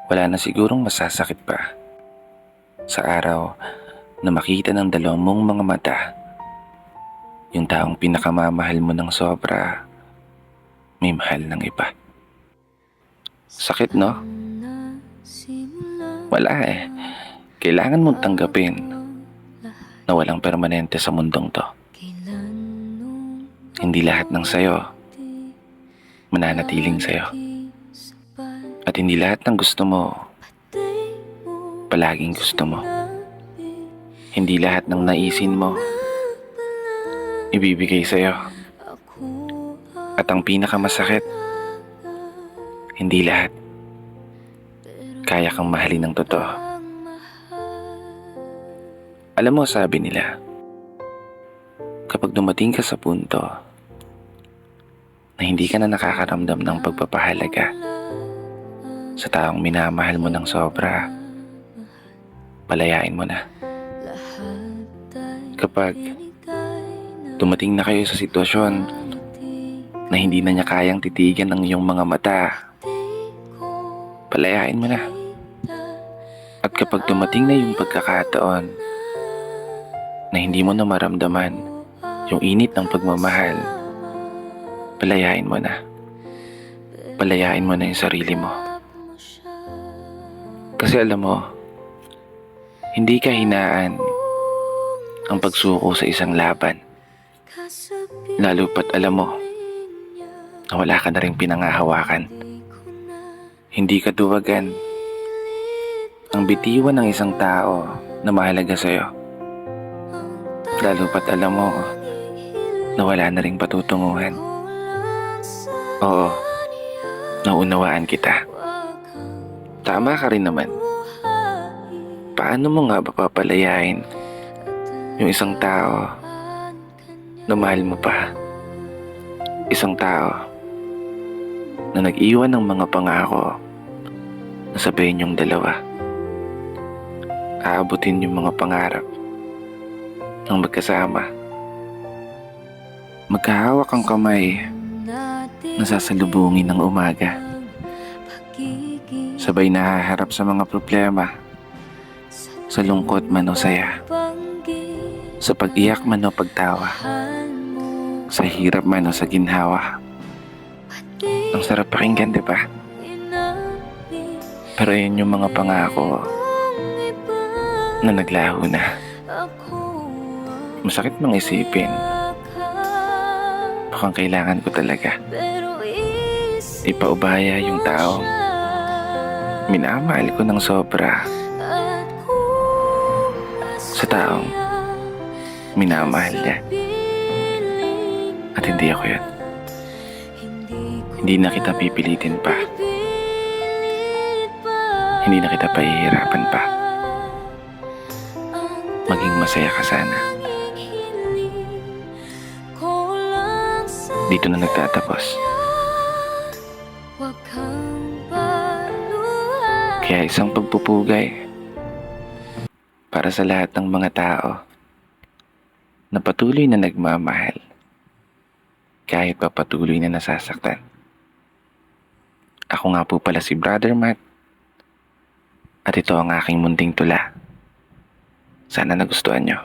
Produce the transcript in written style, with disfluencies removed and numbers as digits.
Wala na sigurong masasakit pa sa araw na makita ng dalawang mong mga mata yung taong pinakamamahal mo ng sobra, may mahal ng iba. Sakit, no? Wala eh. Kailangan mong tanggapin na walang permanente sa mundong to. Hindi lahat ng sayo mananatiling sayo. At hindi lahat ng gusto mo palaging gusto mo. Hindi lahat ng naisin mo ibibigay sa'yo. At ang pinakamasakit, hindi lahat kaya kang mahalin ng totoo. Alam mo, sabi nila, kapag dumating ka sa punto na hindi ka na nakakaramdam ng pagpapahalaga sa taong minamahal mo ng sobra, palayain mo na. Kapag dumating na kayo sa sitwasyon na hindi na niya kayang titigan ng iyong mga mata, palayain mo na. At kapag dumating na yung pagkakataon na hindi mo na maramdaman yung init ng pagmamahal, palayain mo na. Palayain mo na yung sarili mo. Kasi alam mo, hindi kahinaan ang pagsuko sa isang laban. Lalo pat alam mo na wala ka na rin pinangahawakan. Hindi kaduwagan ang bitiwan ng isang tao na mahalaga sa'yo. Lalo pat alam mo na wala na rin patutunguhan. Oo, naunawaan kita. Tama ka rin naman. Paano mo nga ba papalayain yung isang tao na mahal mo pa? Isang tao na nag-iwan ng mga pangako na sabihin yung dalawa. Aabutin yung mga pangarap ng magkasama. Magkahawak ang kamay na sasalubungin ng umaga. Sabay nahaharap sa mga problema, sa lungkot man o saya, sa pag-iyak man o pagtawa, sa hirap man o sa ginhawa. Ang sarap pakinggan, di ba? Pero yun yung mga pangako na naglaho na. Masakit mang isipin. Mukhang kailangan ko talaga ipaubaya yung taong minamahal ko ng sobra sa taong minamahal niya. At hindi ako yun. Hindi na kita pipilitin pa. Hindi na kita pahihirapan pa. Maging masaya ka sana. Dito na nagtatapos. Kaya isang pagpupugay para sa lahat ng mga tao na patuloy na nagmamahal kahit pa patuloy na nasasaktan. Ako nga po pala si Brother Matt at ito ang aking munting tula. Sana nagustuhan nyo.